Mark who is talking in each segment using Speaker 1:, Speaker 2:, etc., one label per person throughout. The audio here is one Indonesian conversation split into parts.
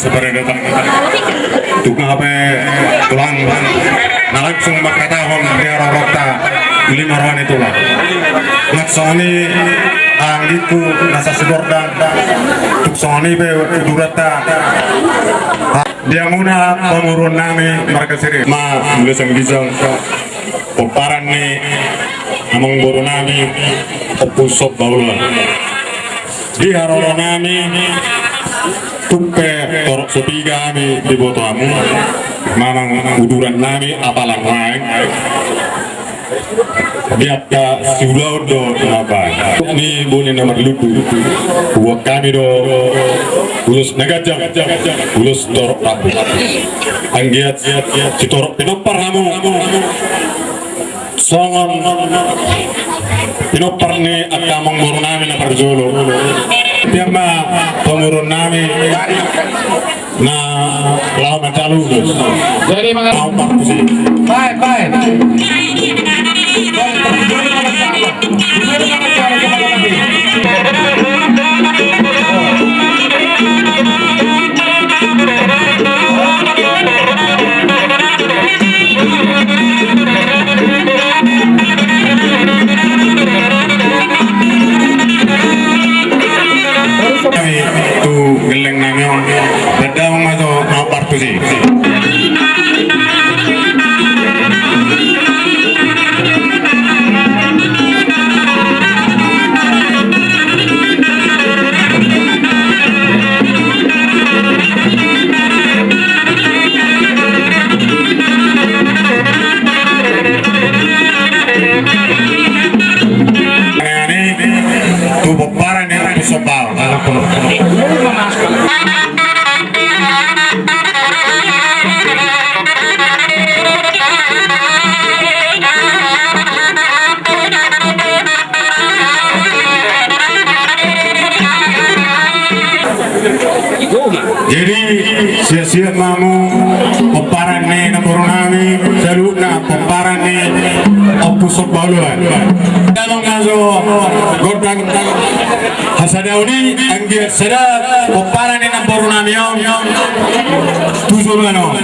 Speaker 1: seperti datang tukang apa tulang nah langsung makatahon biar rokta 5 orang itulah laksoni anggiku nasa sidordan tuksoni be durata dia muna pemurun nami mereka siri ma bilang bijang peparan ni amang boru nami opusop baulan di harolo nami tupe torok setiga kami di botamu mamang uduran nami apalang waeng biar siulau do kenapa ni boleh nomor lutu buat kami do ulus negajang ulus torok rabu anggiat si torok pinopar kamu songon pinopar ni akamang murun nami na parjolo dia mah pemurun nami na lawan matalu
Speaker 2: Jadi mengenai baik.
Speaker 1: tu geleng namion bedang mazo mau partu sih tu peparan yang sobal jadi sia-sia mamu peparan ni na koronami saluna peparan ni opusok baluan dalam ngazo godang hasadauni angge sada peparan ni na koronami tujuh ano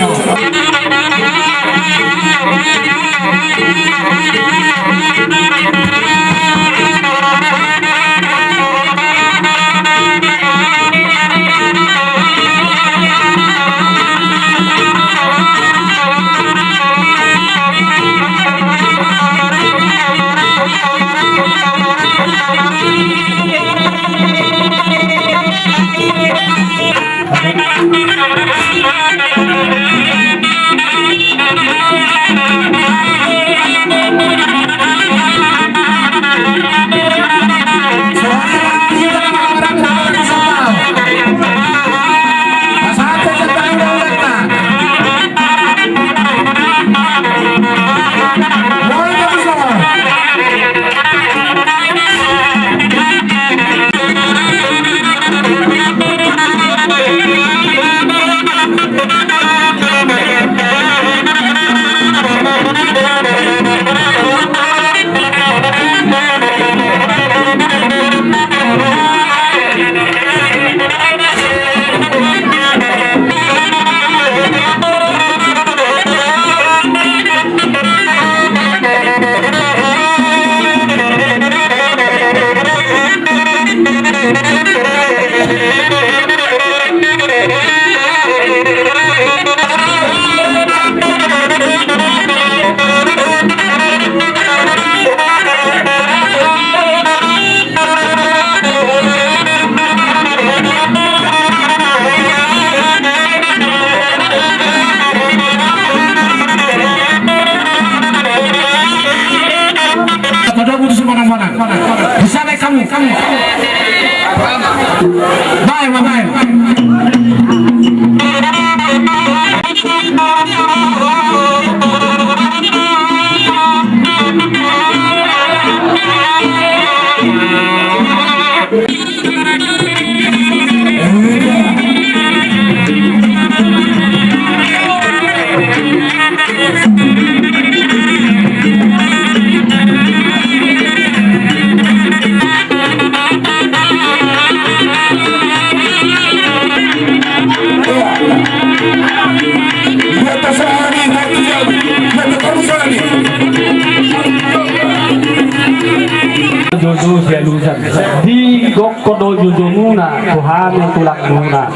Speaker 3: jojo siya lusan. Di kodo jojo muna, kuhami tulak muna.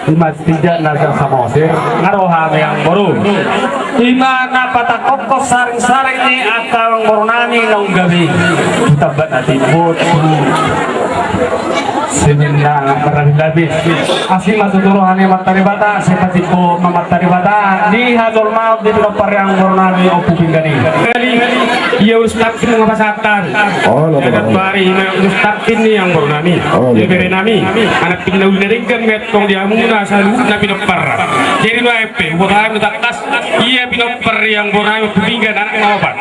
Speaker 3: Imas tidak nasa samosir, ngarohami ang boro. Ima napatakop ko saring-saring ni akang moronani ng gabi. Tabat natin po. Senin na maraming labis. Asing matuturuhan ni Mataribata, seperti po Mataribata, di hadol maaf di pinaparyang moronani o pupinggani. Ia urus takkin mga pasatan. Agad bari urus takkin ni ang moronani. Ibere nami, anak tingnaw na rin kan metong dia muna sa loob na pinapara. Jadi lo epe, bukan takas ia pinapar yang moronani pupinggan anak naobat.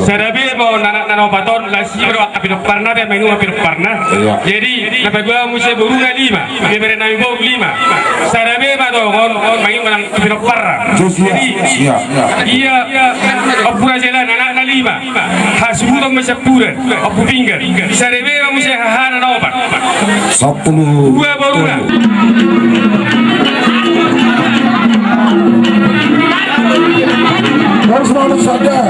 Speaker 3: Sadabi mo anak naobaton lasi bro pinapar na dia mengu pinapar na. Jadi napagawa mo siya buru na 5, ibere nami buru 5. Sadabi ba to kon mangin manang pinapar. Jadi ia opura jalan anak na 5. Hasbutang mo siya pura, opupinggan. Sadabi mo siya hahana naobat.
Speaker 4: 10
Speaker 3: Dua baru na.
Speaker 4: harus mau sadar.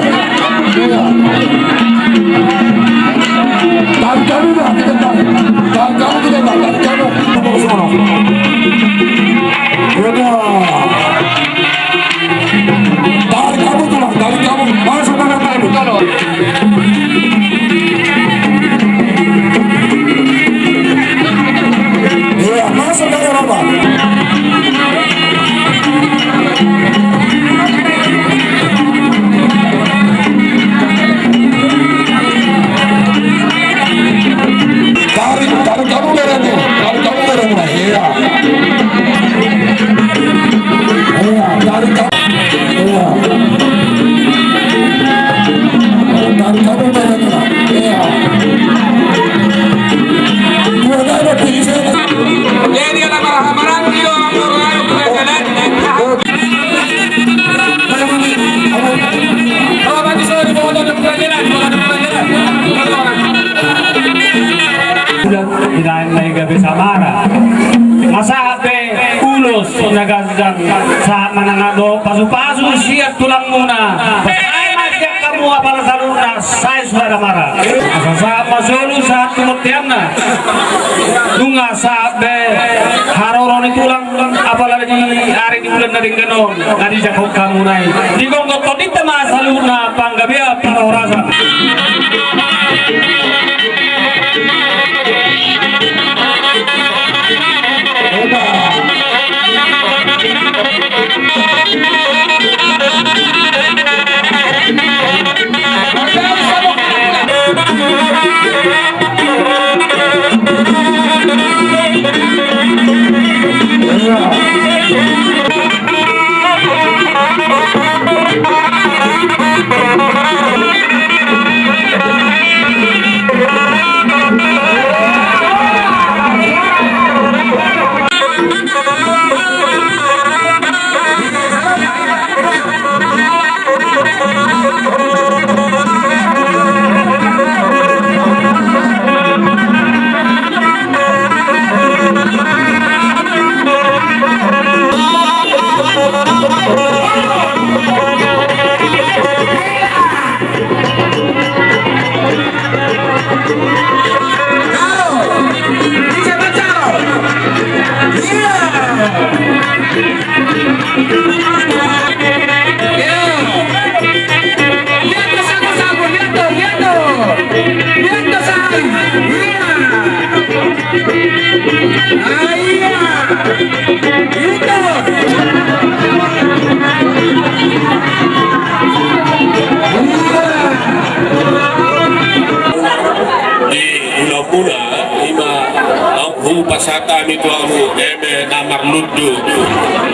Speaker 4: Dan kamu dah kita tak, dan kamu kita tak, dan kamu semua. Dari kamu tu lah, dari kamu masuk mana kamu kalau. Iya, masuk dari apa? Dari kamu berani, iya. Iya, dari kamu, iya. Dari kamu berani, iya. Dua kali bisa.
Speaker 2: Jadi anak marah-marah dia orang orang berjalan. Kalau bagi saya di bawah ada berjalan.
Speaker 3: Dinain na yung gabi sa Mara. Masabi, ulos, nagandang sa manangado, paso-paso siya tulang muna. Ay, magyak ka muna para sa luna, sa Iswara Mara. Sa masolo sa tumutiyam na. Nunga sabi, haroroni tulang, apalagi ari di bulan na rin ganon, nadi jakog ka muna. Di kong totodit na sa luna, panggabi at pangorasa.
Speaker 1: Pasata itu amu eme namar ludu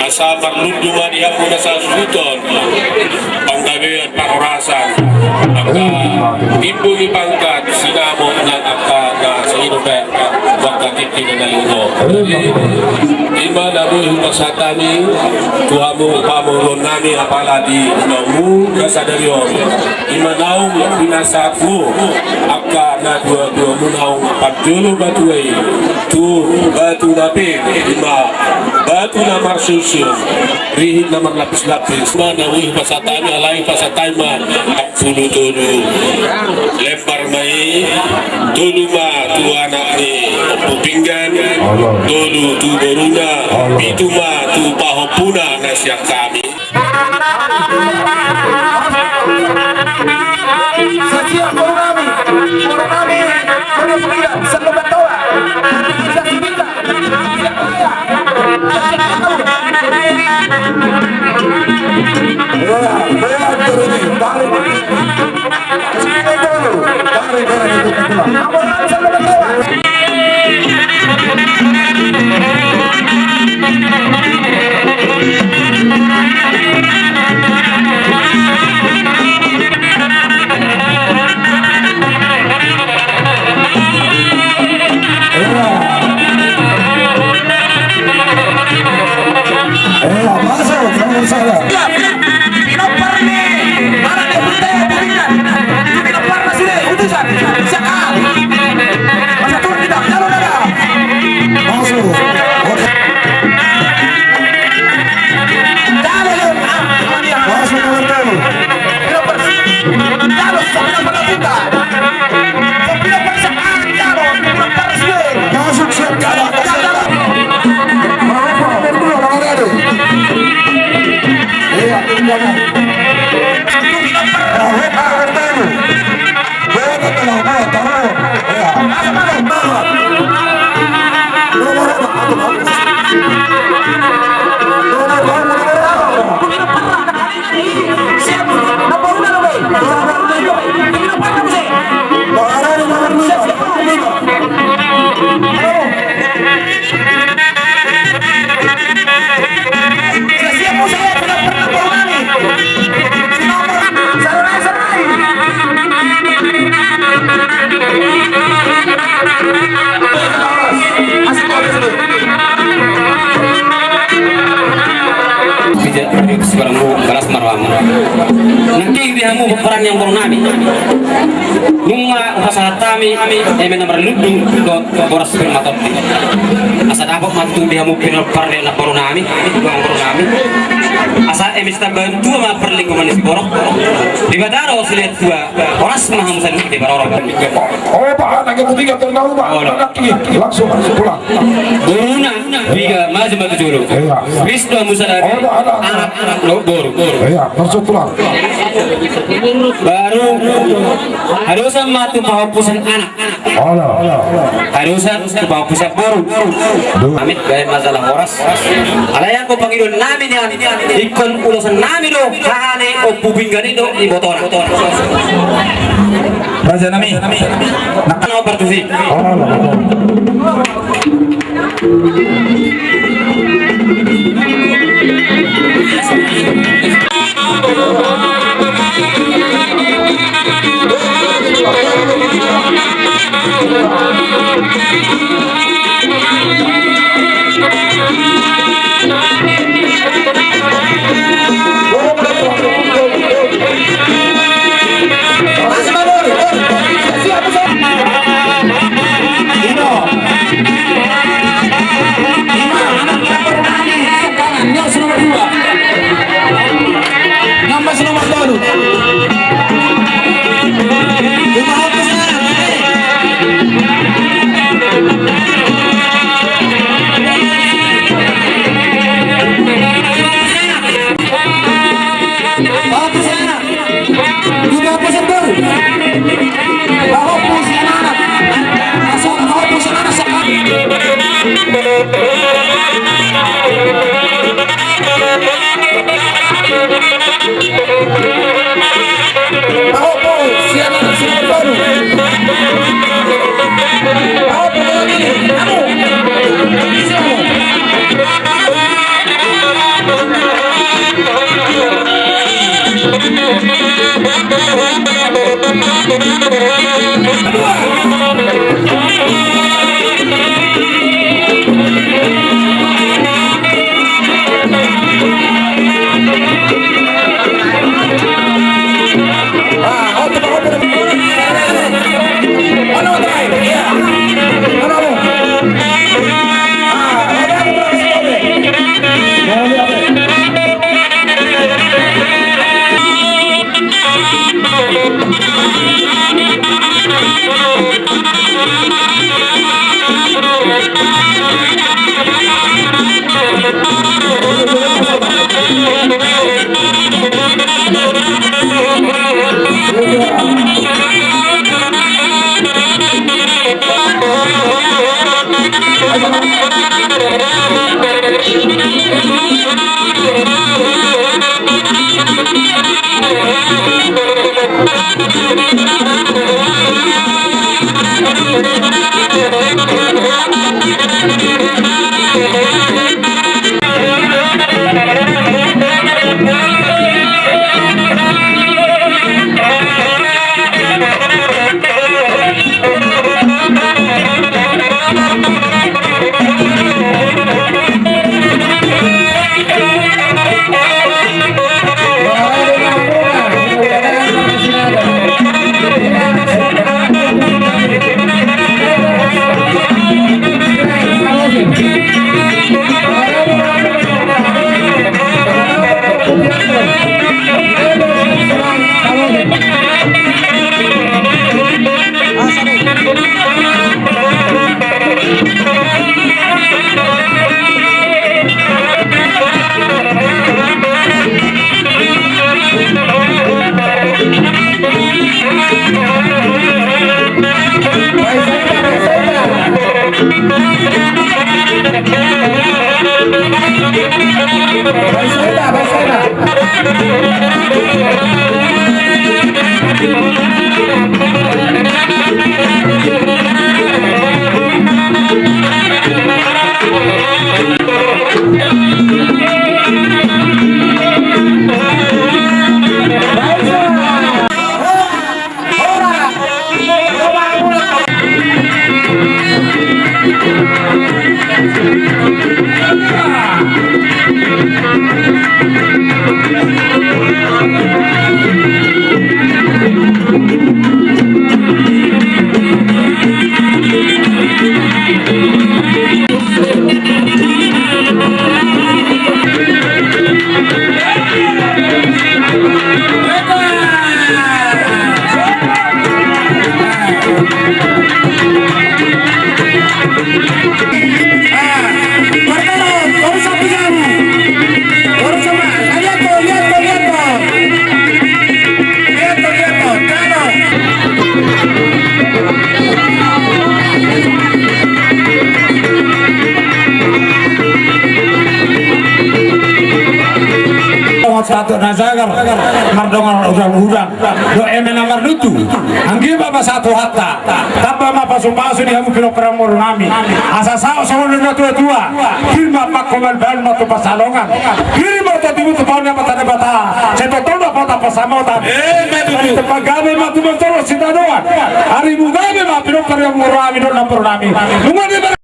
Speaker 1: asa marludu mari aku nasa suton panggawean parorasan maka ibu ni pangkat sinamo nang akka na sino pe waktu titin na yuno ima namu pasata ni tuamu pamuron nami apalagi namu kasadarion ima naung pinasaku akka na dua munau padulu batuai tu batu napi lima
Speaker 5: batu namar susun rihit namar lapis-lapis mana wih pasatami alai pasataima tulu lempar mai tulu ma tu anak ni pupinggan tulu tu boruna itu ma tu pahopuna nasiak kami
Speaker 4: Setiap Borunami Borunami Selalu berdoa nanti dihamu peperan yang Borunami nunga upasahatami emen nomor ludung dot boras bermatoti asa dabok matu dihamu peperan yang Borunami asa emis bantu ma perlingkungan si borok di badaro silet dua boras maham san di barorok oh pak anak yang ketiga terlalu pak langsung pulang
Speaker 3: Boruna biga maju maju julu Wisnu musalari anak lo boru
Speaker 4: iya langsung pulang
Speaker 3: baru harusan matu pahapusan anak harusan pahapusan baru amit gaya masalah boras alayan ko pangilon namin yan ikon urusan namin do kahane o bubinggani do ibotora
Speaker 4: Raja Nami
Speaker 3: nakano partusi
Speaker 1: Satu nazagar mardongan udang-udang do emena mardutu anggi baba satu hatta tabba ma pasu di hamu kilo peramur ngami asa sao sono na tua firma pakomal bal ma to pasalongan firma to tibu to pauna mata bata ceto tondo pota pasamota madu pagabe ma tu montoro sitadoan ari mugabe ma pilo peramur ngami do lampur nami lunga di